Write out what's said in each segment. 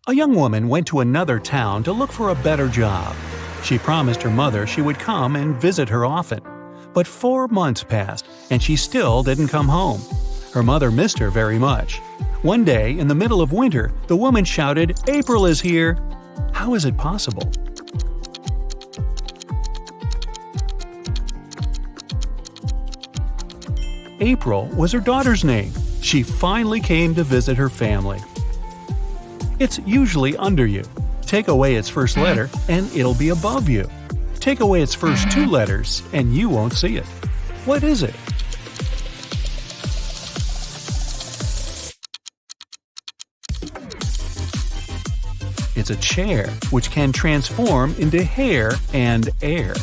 A young woman went to another town to look for a better job. She promised her mother she would come and visit her often. But 4 months passed, and she still didn't come home. Her mother missed her very much. One day, in the middle of winter, the woman shouted, "April is here!" How is it possible? April was her daughter's name. She finally came to visit her family. It's usually under you. Take away its first letter, and it'll be above you. Take away its first 2 letters, and you won't see it. What is it? It's a chair, which can transform into hair and air.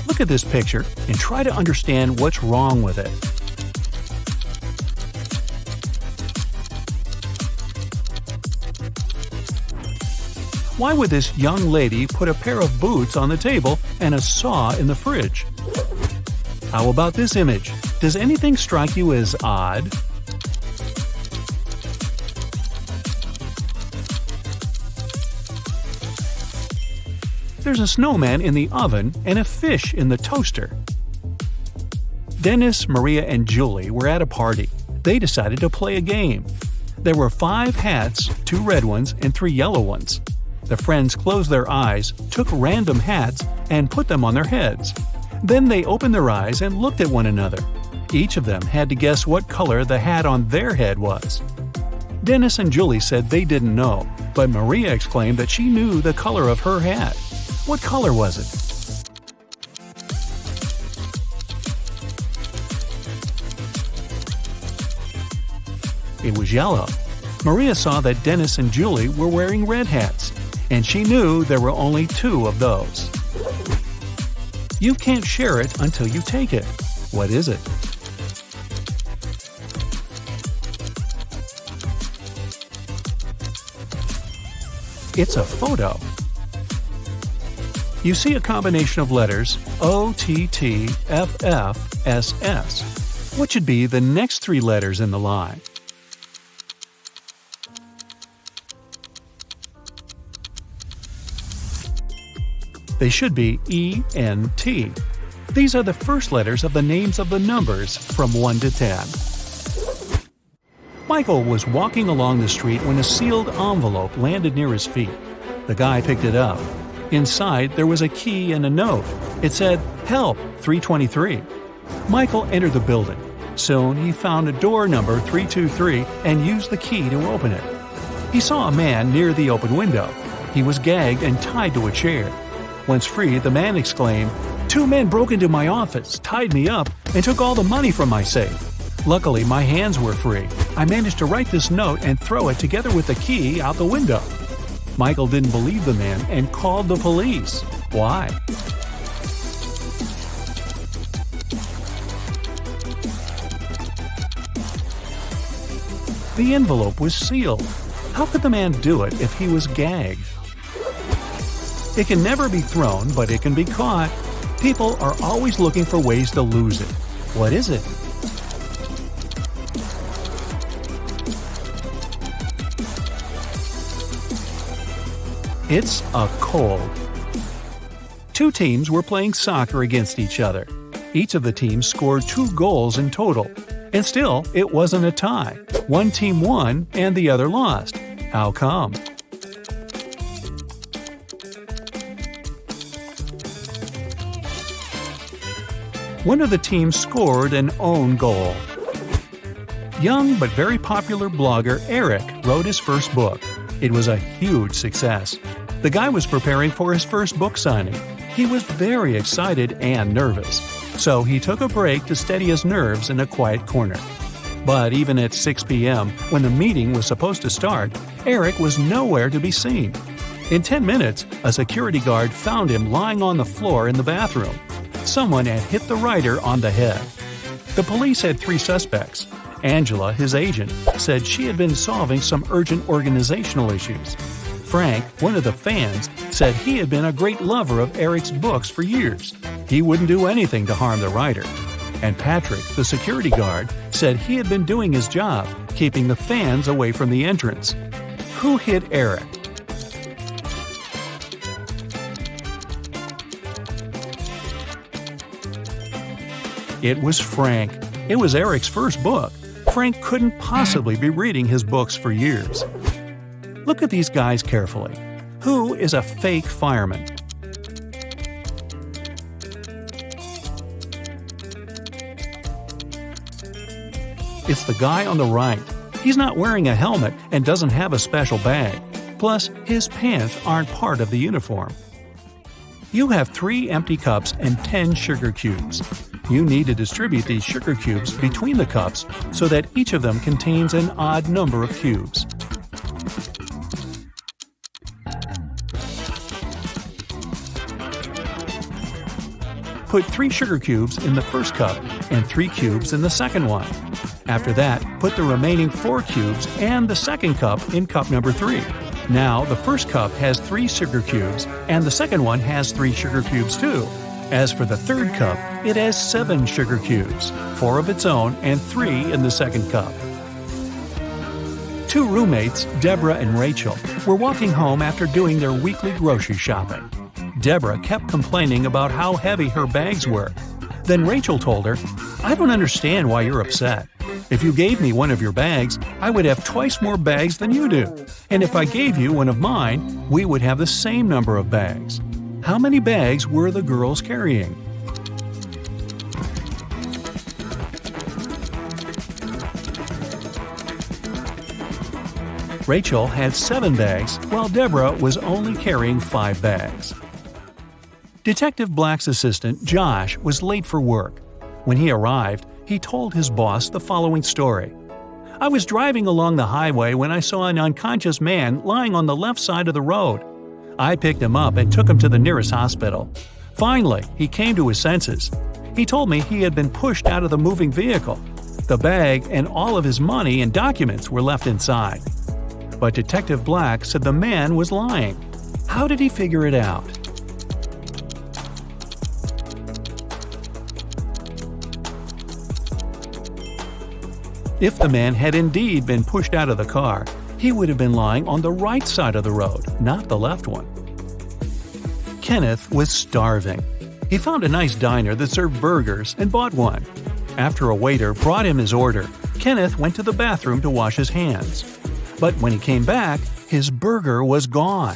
Look at this picture and try to understand what's wrong with it. Why would this young lady put a pair of boots on the table and a saw in the fridge? How about this image? Does anything strike you as odd? There's a snowman in the oven and a fish in the toaster. Dennis, Maria, and Julie were at a party. They decided to play a game. There were 5 hats, 2 red ones and 3 yellow ones. The friends closed their eyes, took random hats, and put them on their heads. Then they opened their eyes and looked at one another. Each of them had to guess what color the hat on their head was. Dennis and Julie said they didn't know, but Maria exclaimed that she knew the color of her hat. What color was it? It was yellow. Maria saw that Dennis and Julie were wearing red hats, and she knew there were only 2 of those. You can't share it until you take it. What is it? It's a photo. You see a combination of letters OTTFFSS. What should be the next 3 letters in the line? They should be ENT. These are the first letters of the names of the numbers from 1 to 10. Michael was walking along the street when a sealed envelope landed near his feet. The guy picked it up. Inside, there was a key and a note. It said, "Help, 323." Michael entered the building. Soon, he found a door number 323 and used the key to open it. He saw a man near the open window. He was gagged and tied to a chair. Once free, the man exclaimed, "2 men broke into my office, tied me up, and took all the money from my safe. Luckily, my hands were free. I managed to write this note and throw it together with the key out the window." Michael didn't believe the man and called the police. Why? The envelope was sealed. How could the man do it if he was gagged? It can never be thrown, but it can be caught. People are always looking for ways to lose it. What is it? It's a cold. 2 teams were playing soccer against each other. Each of the teams scored 2 goals in total. And still, it wasn't a tie. One team won and the other lost. How come? One of the teams scored an own goal. Young but very popular blogger Eric wrote his first book. It was a huge success. The guy was preparing for his first book signing. He was very excited and nervous, so he took a break to steady his nerves in a quiet corner. But even at 6 p.m., when the meeting was supposed to start, Eric was nowhere to be seen. In 10 minutes, a security guard found him lying on the floor in the bathroom. Someone had hit the writer on the head. The police had 3 suspects. Angela, his agent, said she had been solving some urgent organizational issues. Frank, one of the fans, said he had been a great lover of Eric's books for years. He wouldn't do anything to harm the writer. And Patrick, the security guard, said he had been doing his job, keeping the fans away from the entrance. Who hit Eric? It was Frank. It was Eric's first book. Frank couldn't possibly be reading his books for years. Look at these guys carefully. Who is a fake fireman? It's the guy on the right. He's not wearing a helmet and doesn't have a special bag. Plus, his pants aren't part of the uniform. You have 3 empty cups and 10 sugar cubes. You need to distribute these sugar cubes between the cups so that each of them contains an odd number of cubes. Put 3 sugar cubes in the first cup and 3 cubes in the second one. After that, put the remaining 4 cubes and the second cup in cup number 3. Now, the first cup has 3 sugar cubes, and the second one has 3 sugar cubes too. As for the third cup, it has 7 sugar cubes, 4 of its own and 3 in the second cup. 2 roommates, Deborah and Rachel, were walking home after doing their weekly grocery shopping. Deborah kept complaining about how heavy her bags were. Then Rachel told her, "I don't understand why you're upset. If you gave me one of your bags, I would have twice more bags than you do. And if I gave you one of mine, we would have the same number of bags." How many bags were the girls carrying? Rachel had 7 bags, while Deborah was only carrying 5 bags. Detective Black's assistant, Josh, was late for work. When he arrived, he told his boss the following story. "I was driving along the highway when I saw an unconscious man lying on the left side of the road. I picked him up and took him to the nearest hospital. Finally, he came to his senses. He told me he had been pushed out of the moving vehicle. The bag and all of his money and documents were left inside." But Detective Black said the man was lying. How did he figure it out? If the man had indeed been pushed out of the car, he would have been lying on the right side of the road, not the left one. Kenneth was starving. He found a nice diner that served burgers and bought one. After a waiter brought him his order, Kenneth went to the bathroom to wash his hands. But when he came back, his burger was gone.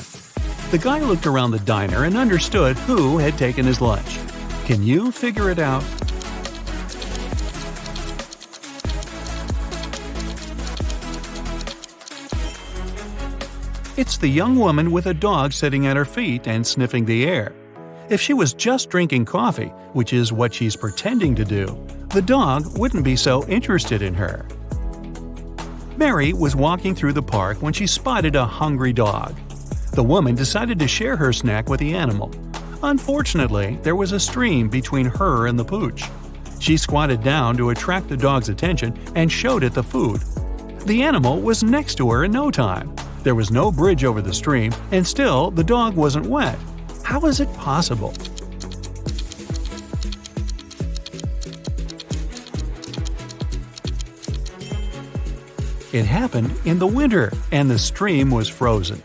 The guy looked around the diner and understood who had taken his lunch. Can you figure it out? It's the young woman with a dog sitting at her feet and sniffing the air. If she was just drinking coffee, which is what she's pretending to do, the dog wouldn't be so interested in her. Mary was walking through the park when she spotted a hungry dog. The woman decided to share her snack with the animal. Unfortunately, there was a stream between her and the pooch. She squatted down to attract the dog's attention and showed it the food. The animal was next to her in no time. There was no bridge over the stream, and still the dog wasn't wet. How is it possible? It happened in the winter, and the stream was frozen.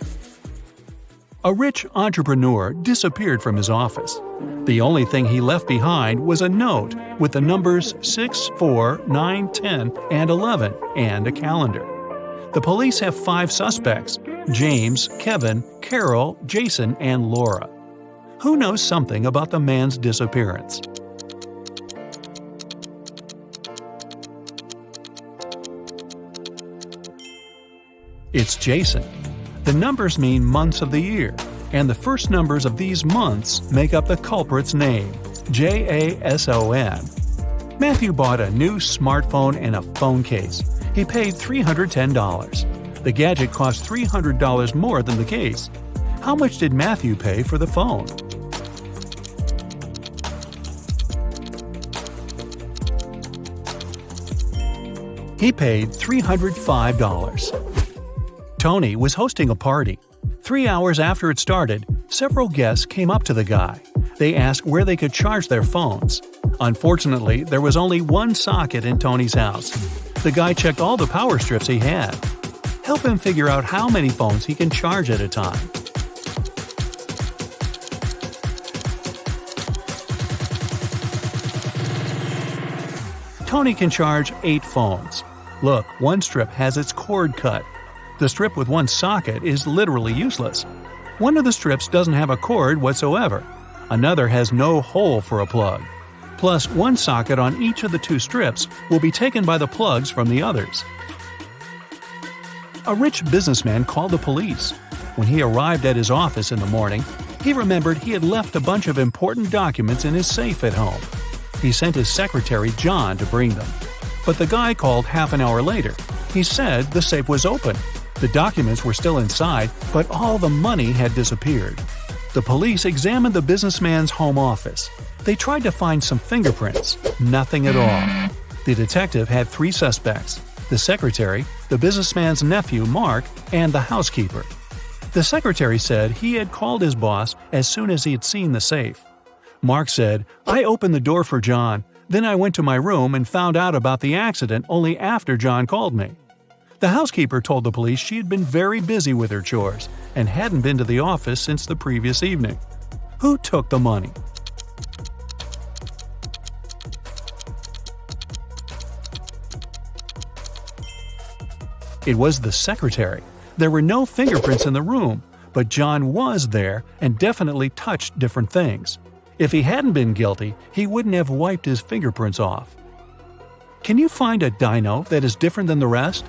A rich entrepreneur disappeared from his office. The only thing he left behind was a note with the numbers 6, 4, 9, 10, and 11, and a calendar. The police have 5 suspects: James, Kevin, Carol, Jason, and Laura. Who knows something about the man's disappearance? It's Jason. The numbers mean months of the year, and the first numbers of these months make up the culprit's name, Jason. Matthew bought a new smartphone and a phone case. He paid $310. The gadget cost $300 more than the case. How much did Matthew pay for the phone? He paid $305. Tony was hosting a party. 3 hours after it started, several guests came up to the guy. They asked where they could charge their phones. Unfortunately, there was only one socket in Tony's house. The guy checked all the power strips he had. Help him figure out how many phones he can charge at a time. Tony can charge 8 phones. Look, one strip has its cord cut. The strip with one socket is literally useless. One of the strips doesn't have a cord whatsoever. Another has no hole for a plug. Plus, one socket on each of the 2 strips will be taken by the plugs from the others. A rich businessman called the police. When he arrived at his office in the morning, he remembered he had left a bunch of important documents in his safe at home. He sent his secretary John to bring them. But the guy called half an hour later. He said the safe was open. The documents were still inside, but all the money had disappeared. The police examined the businessman's home office. They tried to find some fingerprints. Nothing at all. The detective had 3 suspects: the secretary, the businessman's nephew Mark, and the housekeeper. The secretary said he had called his boss as soon as he had seen the safe. Mark said, "I opened the door for John, then I went to my room and found out about the accident only after John called me." The housekeeper told the police she had been very busy with her chores and hadn't been to the office since the previous evening. Who took the money? It was the secretary. There were no fingerprints in the room, but John was there and definitely touched different things. If he hadn't been guilty, he wouldn't have wiped his fingerprints off. Can you find a dino that is different than the rest?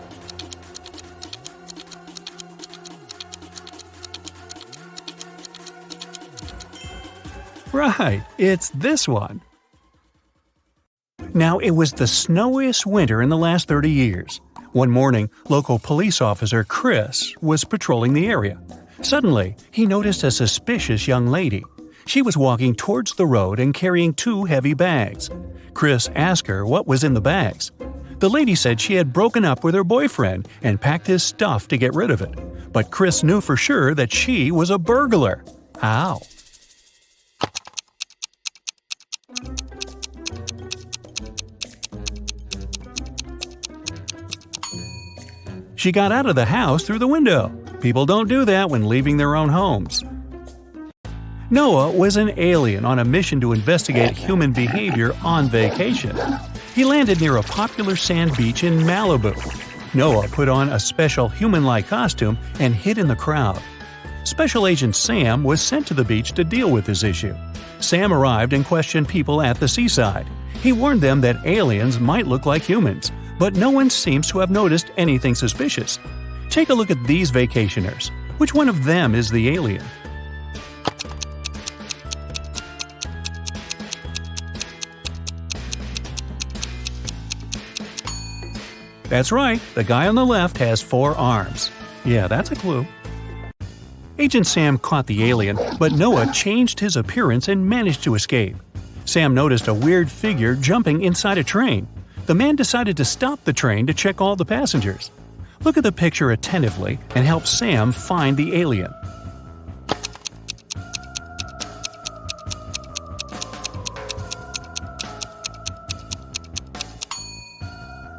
Right, it's this one. Now, it was the snowiest winter in the last 30 years. One morning, local police officer Chris was patrolling the area. Suddenly, he noticed a suspicious young lady. She was walking towards the road and carrying 2 heavy bags. Chris asked her what was in the bags. The lady said she had broken up with her boyfriend and packed his stuff to get rid of it. But Chris knew for sure that she was a burglar. How? She got out of the house through the window. People don't do that when leaving their own homes. Noah was an alien on a mission to investigate human behavior on vacation. He landed near a popular sand beach in Malibu. Noah put on a special human-like costume and hid in the crowd. Special Agent Sam was sent to the beach to deal with this issue. Sam arrived and questioned people at the seaside. He warned them that aliens might look like humans, but no one seems to have noticed anything suspicious. Take a look at these vacationers. Which one of them is the alien? That's right, the guy on the left has 4 arms. Yeah, that's a clue. Agent Sam caught the alien, but Noah changed his appearance and managed to escape. Sam noticed a weird figure jumping inside a train. The man decided to stop the train to check all the passengers. Look at the picture attentively and help Sam find the alien.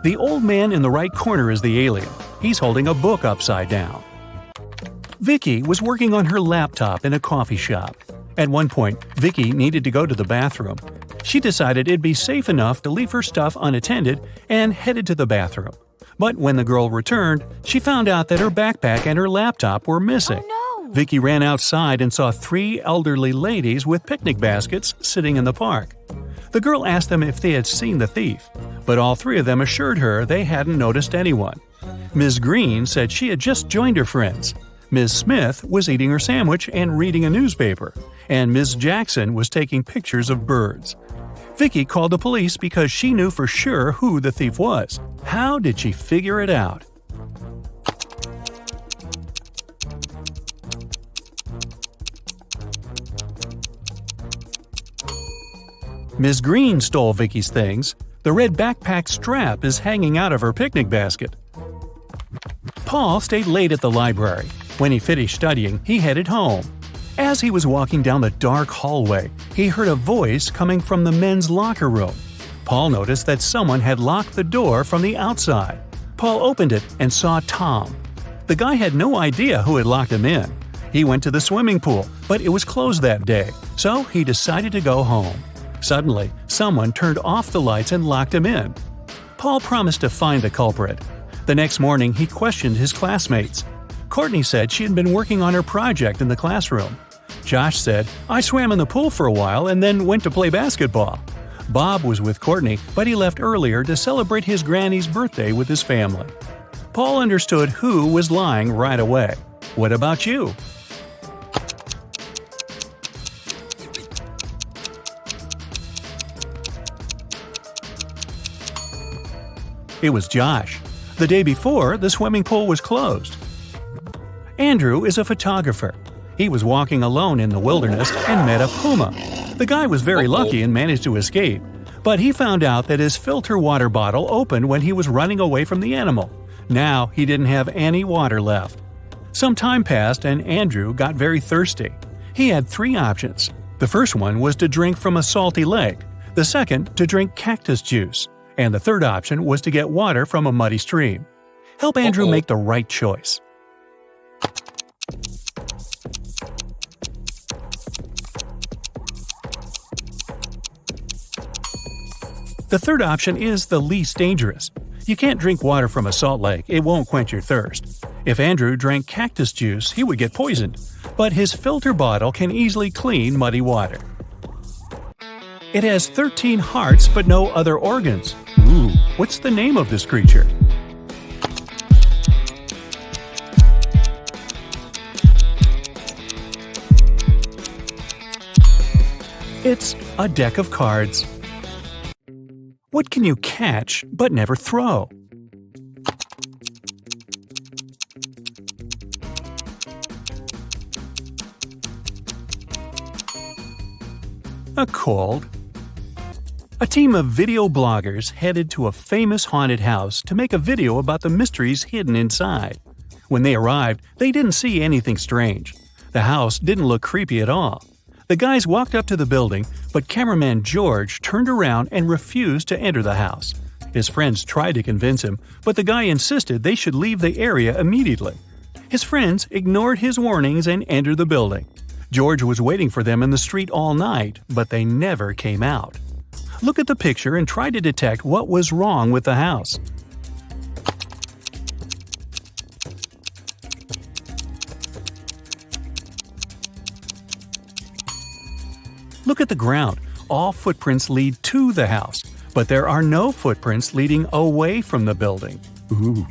The old man in the right corner is the alien. He's holding a book upside down. Vicky was working on her laptop in a coffee shop. At one point, Vicky needed to go to the bathroom. She decided it'd be safe enough to leave her stuff unattended and headed to the bathroom. But when the girl returned, she found out that her backpack and her laptop were missing. Oh, no. Vicky ran outside and saw 3 elderly ladies with picnic baskets sitting in the park. The girl asked them if they had seen the thief, but all 3 of them assured her they hadn't noticed anyone. Ms. Green said she had just joined her friends. Ms. Smith was eating her sandwich and reading a newspaper, and Ms. Jackson was taking pictures of birds. Vicky called the police because she knew for sure who the thief was. How did she figure it out? Ms. Green stole Vicky's things. The red backpack strap is hanging out of her picnic basket. Paul stayed late at the library. When he finished studying, he headed home. As he was walking down the dark hallway, he heard a voice coming from the men's locker room. Paul noticed that someone had locked the door from the outside. Paul opened it and saw Tom. The guy had no idea who had locked him in. He went to the swimming pool, but it was closed that day, so he decided to go home. Suddenly, someone turned off the lights and locked him in. Paul promised to find the culprit. The next morning, he questioned his classmates. Courtney said she had been working on her project in the classroom. Josh said, "I swam in the pool for a while and then went to play basketball." Bob was with Courtney, but he left earlier to celebrate his granny's birthday with his family. Paul understood who was lying right away. What about you? It was Josh. The day before, the swimming pool was closed. Andrew is a photographer. He was walking alone in the wilderness and met a puma. The guy was very lucky and managed to escape, but he found out that his filter water bottle opened when he was running away from the animal. Now he didn't have any water left. Some time passed and Andrew got very thirsty. He had 3 options. The first one was to drink from a salty lake, the second to drink cactus juice, and the third option was to get water from a muddy stream. Help Andrew make the right choice. The third option is the least dangerous. You can't drink water from a salt lake, it won't quench your thirst. If Andrew drank cactus juice, he would get poisoned, but his filter bottle can easily clean muddy water. It has 13 hearts but no other organs. Ooh, what's the name of this creature? It's a deck of cards. What can you catch but never throw? A cold. A team of video bloggers headed to a famous haunted house to make a video about the mysteries hidden inside. When they arrived, they didn't see anything strange. The house didn't look creepy at all. The guys walked up to the building, but cameraman George turned around and refused to enter the house. His friends tried to convince him, but the guy insisted they should leave the area immediately. His friends ignored his warnings and entered the building. George was waiting for them in the street all night, but they never came out. Look at the picture and try to detect what was wrong with the house. Look at the ground. All footprints lead to the house, but there are no footprints leading away from the building. Ooh.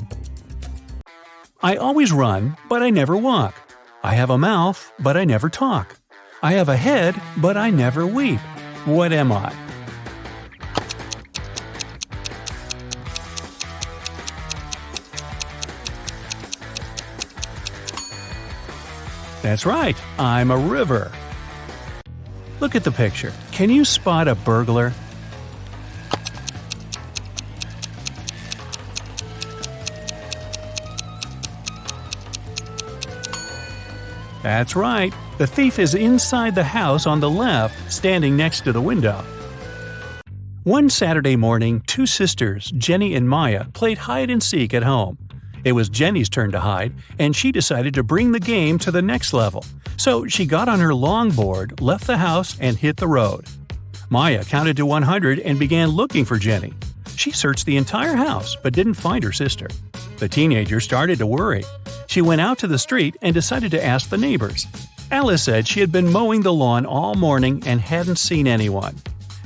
I always run, but I never walk. I have a mouth, but I never talk. I have a head, but I never weep. What am I? That's right, I'm a river. Look at the picture. Can you spot a burglar? That's right. The thief is inside the house on the left, standing next to the window. One Saturday morning, 2 sisters, Jenny and Maya, played hide-and-seek at home. It was Jenny's turn to hide, and she decided to bring the game to the next level. So she got on her longboard, left the house, and hit the road. Maya counted to 100 and began looking for Jenny. She searched the entire house but didn't find her sister. The teenager started to worry. She went out to the street and decided to ask the neighbors. Alice said she had been mowing the lawn all morning and hadn't seen anyone.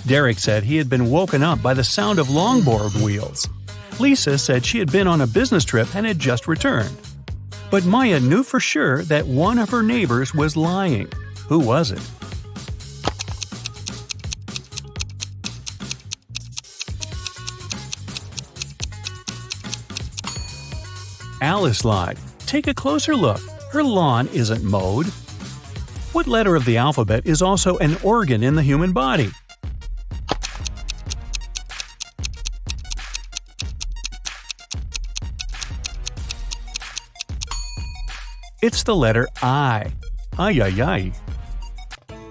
Derek said he had been woken up by the sound of longboard wheels. Lisa said she had been on a business trip and had just returned. But Maya knew for sure that one of her neighbors was lying. Who was it? Alice lied. Take a closer look. Her lawn isn't mowed. What letter of the alphabet is also an organ in the human body? It's the letter I. Ay, ay, ay.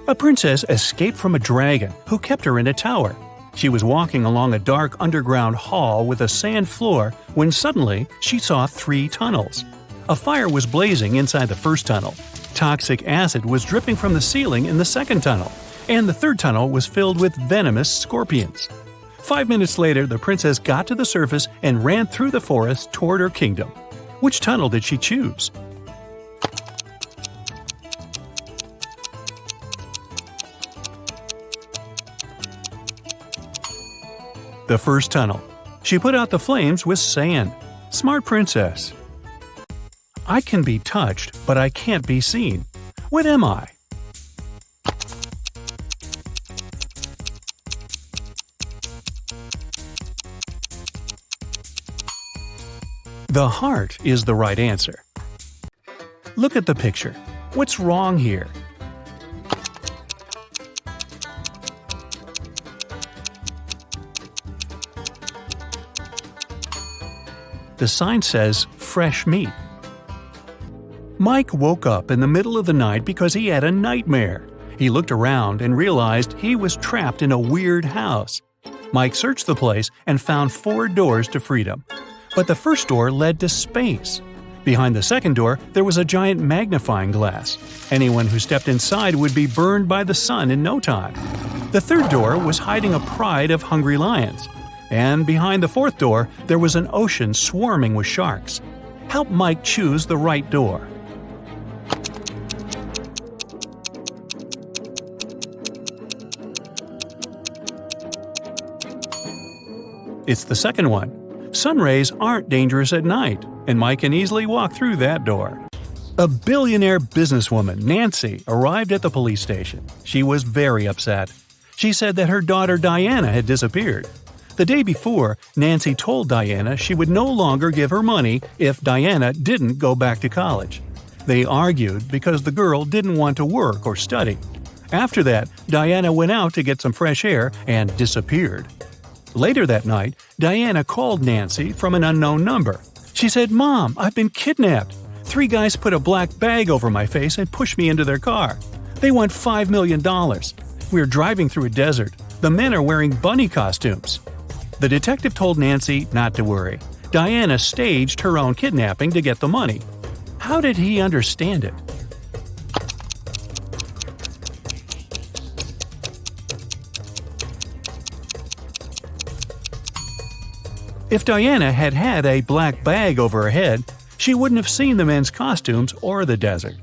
A princess escaped from a dragon who kept her in a tower. She was walking along a dark underground hall with a sand floor when suddenly she saw 3 tunnels. A fire was blazing inside the first tunnel. Toxic acid was dripping from the ceiling in the second tunnel, and the third tunnel was filled with venomous scorpions. 5 minutes later, the princess got to the surface and ran through the forest toward her kingdom. Which tunnel did she choose? The first tunnel. She put out the flames with sand. Smart princess. I can be touched, but I can't be seen. What am I? The heart is the right answer. Look at the picture. What's wrong here? The sign says fresh meat. Mike woke up in the middle of the night because he had a nightmare. He looked around and realized he was trapped in a weird house. Mike searched the place and found 4 doors to freedom. But the first door led to space. Behind the second door, there was a giant magnifying glass. Anyone who stepped inside would be burned by the sun in no time. The third door was hiding a pride of hungry lions. And behind the fourth door, there was an ocean swarming with sharks. Help Mike choose the right door. It's the second one. Sun rays aren't dangerous at night, and Mike can easily walk through that door. A billionaire businesswoman, Nancy, arrived at the police station. She was very upset. She said that her daughter Diana had disappeared. The day before, Nancy told Diana she would no longer give her money if Diana didn't go back to college. They argued because the girl didn't want to work or study. After that, Diana went out to get some fresh air and disappeared. Later that night, Diana called Nancy from an unknown number. She said, "Mom, I've been kidnapped. 3 guys put a black bag over my face and pushed me into their car. They want $5 million. We're driving through a desert. The men are wearing bunny costumes." The detective told Nancy not to worry. Diana staged her own kidnapping to get the money. How did he understand it? If Diana had had a black bag over her head, she wouldn't have seen the men's costumes or the desert.